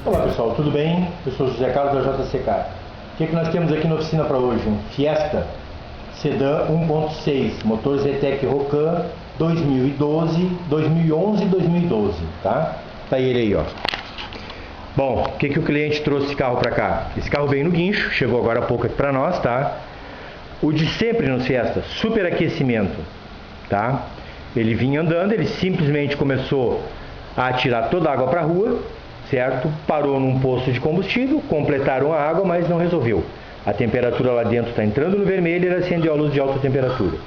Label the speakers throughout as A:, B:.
A: Olá pessoal, tudo bem? Eu sou José Carlos da JCK. O que nós temos aqui na oficina para hoje? Um Fiesta Sedan 1.6, motor Zetec Rocan 2011 e 2012, tá? Tá ele aí, ó. Bom, o que o cliente trouxe esse carro para cá? Esse carro veio no guincho, chegou agora há pouco aqui para nós, tá? O de sempre nos Fiesta, superaquecimento, tá? Ele vinha andando, ele simplesmente começou a tirar toda a água para a rua, certo? Parou num posto de combustível, completaram a água, mas não resolveu. A temperatura lá dentro está entrando no vermelho e ele acendeu a luz de alta temperatura.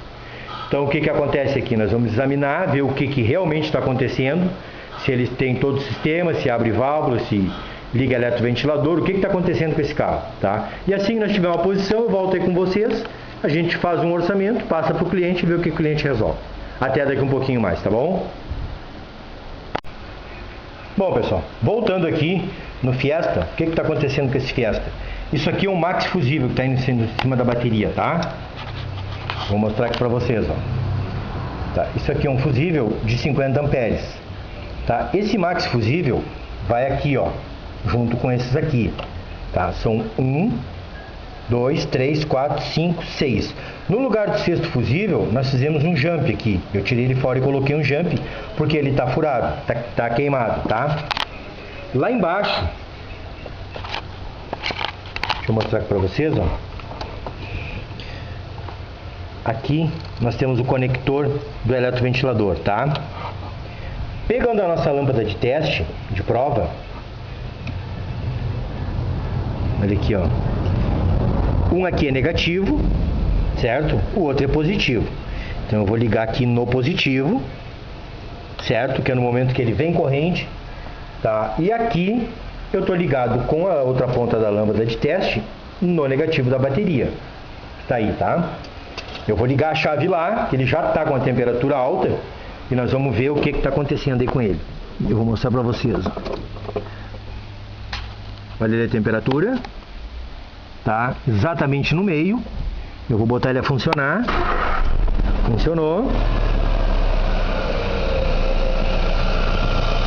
A: Então o que acontece aqui? Nós vamos examinar, ver o que realmente está acontecendo, se ele tem todo o sistema, se abre válvula, se liga eletroventilador, o que está acontecendo com esse carro, tá? E assim que nós tivermos uma posição, eu volto aí com vocês, a gente faz um orçamento, passa para o cliente e vê o que o cliente resolve. Até daqui um pouquinho mais, tá bom? Bom pessoal, voltando aqui no Fiesta, o que está acontecendo com esse Fiesta? Isso aqui é um Max fusível que está indo em cima da bateria, tá? Vou mostrar aqui para vocês, ó. Tá, isso aqui é um fusível de 50 amperes, tá? Esse Max fusível vai aqui, ó, junto com esses aqui, tá? São 1, 2, 3, 4, 5, 6. No lugar do sexto fusível, nós fizemos um jump aqui. Eu tirei ele fora e coloquei um jump, porque ele está furado, tá queimado, tá? Lá embaixo, deixa eu mostrar aqui para vocês, ó. Aqui nós temos o conector do eletroventilador, tá? Pegando a nossa lâmpada de teste, de prova, olha aqui, ó. Um aqui é negativo, certo? O outro é positivo. Então eu vou ligar aqui no positivo, certo? Que é no momento que ele vem corrente, tá? E aqui eu estou ligado com a outra ponta da lâmpada de teste no negativo da bateria. Tá aí, tá? Eu vou ligar a chave lá, que ele já está com a temperatura alta, e nós vamos ver o que está acontecendo aí com ele. Eu vou mostrar para vocês. Olha ali a temperatura. Tá exatamente no meio. Eu vou botar ele a funcionar. Funcionou.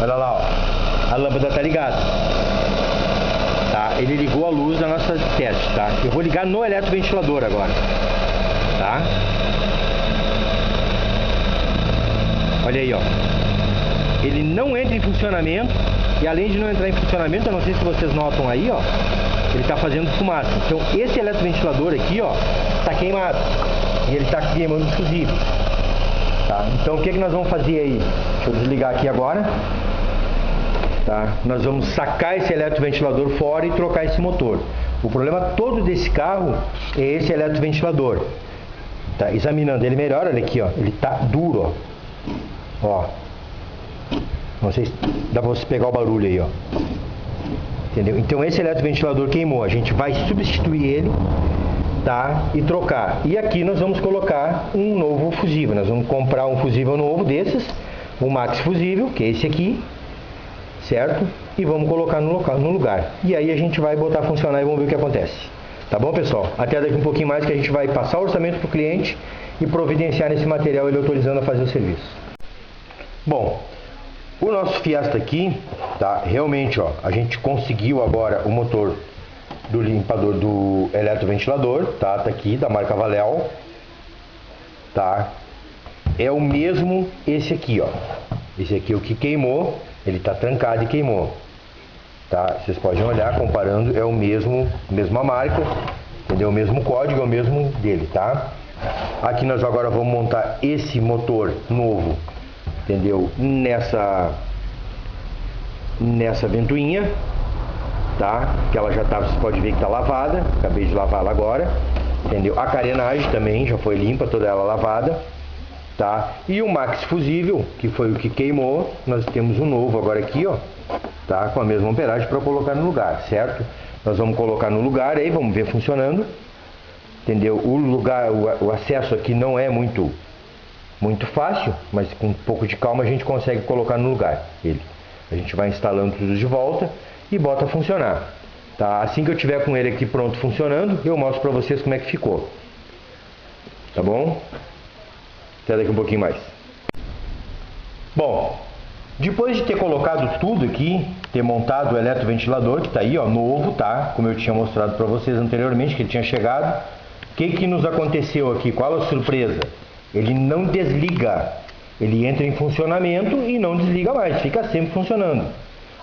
A: Olha lá, ó. A lâmpada tá ligada. Tá? Ele ligou a luz da nossa teste, tá? Eu vou ligar no eletroventilador agora. Tá? Olha aí, ó. Ele não entra em funcionamento. E além de não entrar em funcionamento, eu não sei se vocês notam aí, ó, ele está fazendo fumaça. Então esse eletroventilador aqui, ó, está queimado. E ele está queimando os fusíveis. Tá? Então o que nós vamos fazer aí? Deixa eu desligar aqui agora. Tá? Nós vamos sacar esse eletroventilador fora e trocar esse motor. O problema todo desse carro é esse eletroventilador. Tá? Examinando ele melhor, olha aqui, ó, ele está duro, ó. Ó. Não sei se dá para você pegar o barulho aí, ó. Entendeu? Então esse eletroventilador queimou. A gente vai substituir ele, tá? E trocar. E aqui nós vamos colocar um novo fusível. Nós vamos comprar um fusível novo desses, um Max fusível, que é esse aqui, certo? E vamos colocar no lugar. E aí a gente vai botar a funcionar e vamos ver o que acontece. Tá bom, pessoal? Até daqui um pouquinho mais que a gente vai passar o orçamento para o cliente e providenciar nesse material ele autorizando a fazer o serviço. Bom, o nosso Fiesta aqui, tá? Realmente, ó, a gente conseguiu agora o motor do limpador do eletroventilador, tá? Tá aqui, da marca Valel, tá? É o mesmo esse aqui, ó. Esse aqui é o que queimou, ele tá trancado e queimou, tá? Vocês podem olhar, comparando, é o mesmo, mesma marca, entendeu? O mesmo código, é o mesmo dele, tá? Aqui nós agora vamos montar esse motor novo, entendeu? Nessa ventoinha, tá? Que ela já tá, você pode ver que tá lavada. Acabei de lavá-la agora, entendeu? A carenagem também já foi limpa, toda ela lavada, tá? E o Max fusível, que foi o que queimou, nós temos um novo agora aqui, ó, tá? Com a mesma amperagem para colocar no lugar, certo? Nós vamos colocar no lugar aí, vamos ver funcionando, entendeu? O lugar, o acesso aqui não é muito fácil, mas com um pouco de calma a gente consegue colocar no lugar ele. A gente vai instalando tudo de volta e bota a funcionar. Tá? Assim que eu tiver com ele aqui pronto funcionando, eu mostro para vocês como é que ficou. Tá bom? Até daqui um pouquinho mais. Bom, Depois de ter colocado tudo aqui, ter montado o eletroventilador, que está aí, ó, novo, tá? Como eu tinha mostrado para vocês anteriormente, que ele tinha chegado. O que nos aconteceu aqui? Qual a surpresa? Ele não desliga. Ele entra em funcionamento e não desliga mais, fica sempre funcionando.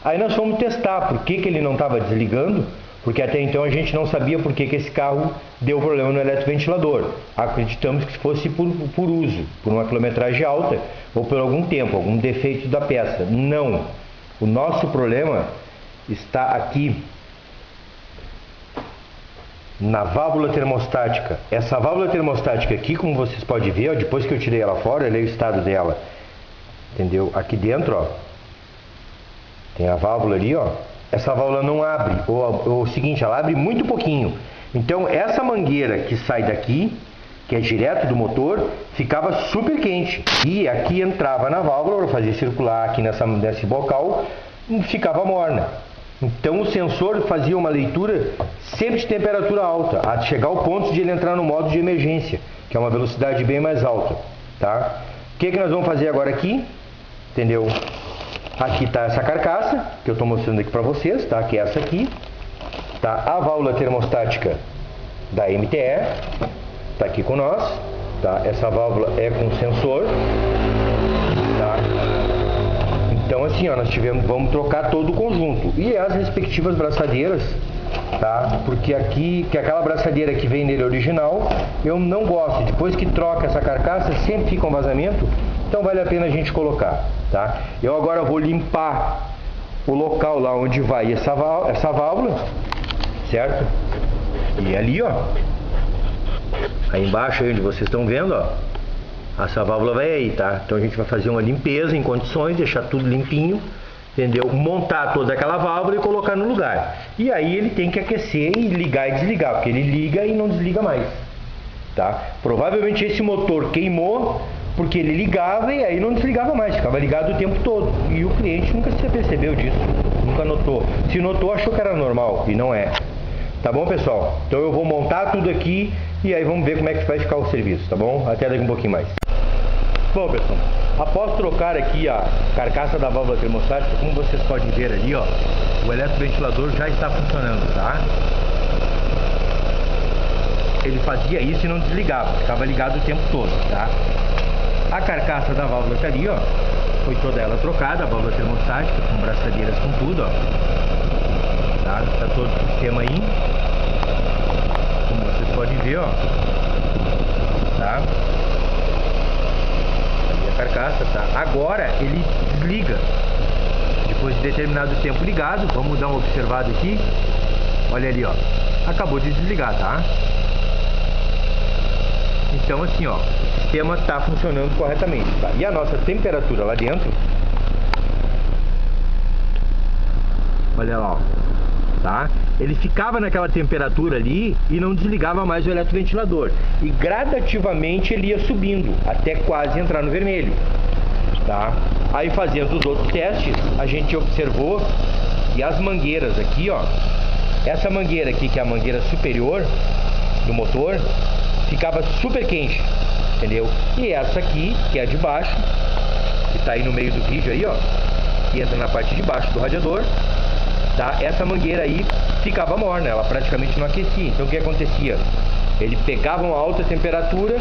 A: Aí nós fomos testar por que ele não estava desligando, porque até então a gente não sabia por que esse carro deu problema no eletroventilador. Acreditamos que fosse por uso, por uma quilometragem alta ou por algum tempo, algum defeito da peça. Não. O nosso problema está aqui na válvula termostática. Essa válvula termostática aqui, como vocês podem ver, ó, depois que eu tirei ela fora, olhei o estado dela. Entendeu? Aqui dentro, ó, tem a válvula ali, ó. Essa válvula não abre, ou o seguinte, ela abre muito pouquinho. Então essa mangueira que sai daqui, que é direto do motor, ficava super quente. E aqui entrava na válvula, para fazer circular aqui nesse bocal, ficava morna. Então o sensor fazia uma leitura sempre de temperatura alta, a chegar ao ponto de ele entrar no modo de emergência, que é uma velocidade bem mais alta, tá? O que nós vamos fazer agora aqui? Entendeu? Aqui está essa carcaça, que eu estou mostrando aqui para vocês, tá? Que é essa aqui. Tá? A válvula termostática da MTE, está aqui com nós, tá? Essa válvula é com sensor, tá? Então assim, ó, vamos trocar todo o conjunto e as respectivas braçadeiras, tá? Porque aqui, que aquela braçadeira que vem nele original, eu não gosto. Depois que troca essa carcaça, sempre fica um vazamento, então vale a pena a gente colocar, tá? Eu agora vou limpar o local lá onde vai essa válvula, certo? E ali, ó, aí embaixo, aí onde vocês estão vendo, ó, essa válvula vai aí, tá? Então a gente vai fazer uma limpeza em condições, deixar tudo limpinho, entendeu? Montar toda aquela válvula e colocar no lugar. E aí ele tem que aquecer e ligar e desligar, porque ele liga e não desliga mais, tá? Provavelmente esse motor queimou porque ele ligava e aí não desligava mais, ficava ligado o tempo todo. E o cliente nunca se apercebeu disso, nunca notou. Se notou, achou que era normal e não é. Tá bom, pessoal? Então eu vou montar tudo aqui e aí vamos ver como é que vai ficar o serviço, tá bom? Até daqui um pouquinho mais. Bom, pessoal, após trocar aqui a carcaça da válvula termostática, como vocês podem ver ali, ó, o eletroventilador já está funcionando, tá? Ele fazia isso e não desligava, ficava ligado o tempo todo, tá? A carcaça da válvula tá ali, ó, foi toda ela trocada, a válvula termostática, com braçadeiras, com tudo, ó. Tá? Tá todo o sistema aí, como vocês podem ver, ó, tá? Ali a carcaça, tá? Agora ele desliga, depois de determinado tempo ligado. Vamos dar uma observada aqui, olha ali, ó, acabou de desligar, tá? Então assim, ó, o sistema está funcionando corretamente, tá? E a nossa temperatura lá dentro, olha lá, ó, tá? Ele ficava naquela temperatura ali e não desligava mais o eletroventilador. E gradativamente ele ia subindo até quase entrar no vermelho, tá? Aí fazendo os outros testes, a gente observou que as mangueiras aqui, ó, essa mangueira aqui, que é a mangueira superior do motor, ficava super quente, entendeu? E essa aqui, que é a de baixo, que está aí no meio do vídeo aí, ó, que entra na parte de baixo do radiador, tá? Essa mangueira aí ficava morna, ela praticamente não aquecia. Então o que acontecia? Ele pegava uma alta temperatura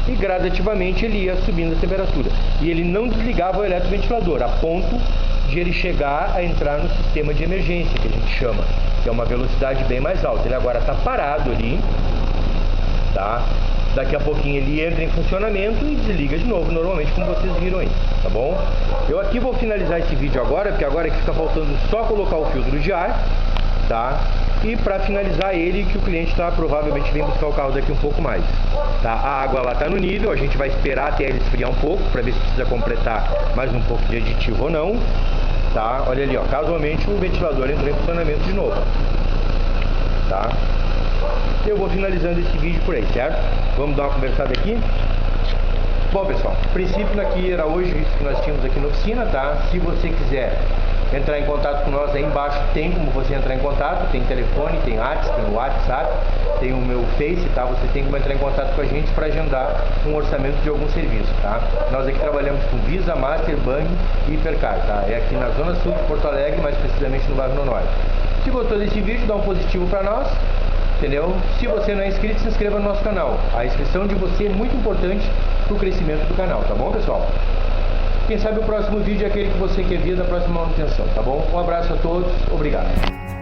A: e gradativamente ele ia subindo a temperatura. E ele não desligava o eletroventilador, a ponto de ele chegar a entrar no sistema de emergência, que a gente chama, que é uma velocidade bem mais alta. Ele agora está parado ali, tá? Daqui a pouquinho ele entra em funcionamento e desliga de novo, normalmente, como vocês viram aí, tá bom? Eu aqui vou finalizar esse vídeo agora, porque agora é que fica faltando só colocar o filtro de ar, tá? E para finalizar ele, que o cliente provavelmente vem buscar o carro daqui um pouco mais, tá? A água lá tá no nível, a gente vai esperar até ele esfriar um pouco, para ver se precisa completar mais um pouco de aditivo ou não, tá? Olha ali, ó, casualmente o ventilador entrou em funcionamento de novo, tá? Eu vou finalizando esse vídeo por aí, certo? Vamos dar uma conversada aqui. Bom, pessoal, o princípio aqui era hoje isso que nós tínhamos aqui na oficina, tá? Se você quiser entrar em contato com nós, aí embaixo tem como você entrar em contato, tem telefone, tem WhatsApp, tem o WhatsApp, tem o meu Face, tá? Você tem como entrar em contato com a gente para agendar um orçamento de algum serviço, tá? Nós aqui trabalhamos com Visa, Master, Bang e Hipercar, tá? É aqui na Zona Sul de Porto Alegre, mais precisamente no bairro Norte. Se gostou desse vídeo, dá um positivo para nós, entendeu? Se você não é inscrito, se inscreva no nosso canal. A inscrição de você é muito importante para o crescimento do canal, tá bom, pessoal? Quem sabe o próximo vídeo é aquele que você quer ver da próxima manutenção, tá bom? Um abraço a todos, obrigado.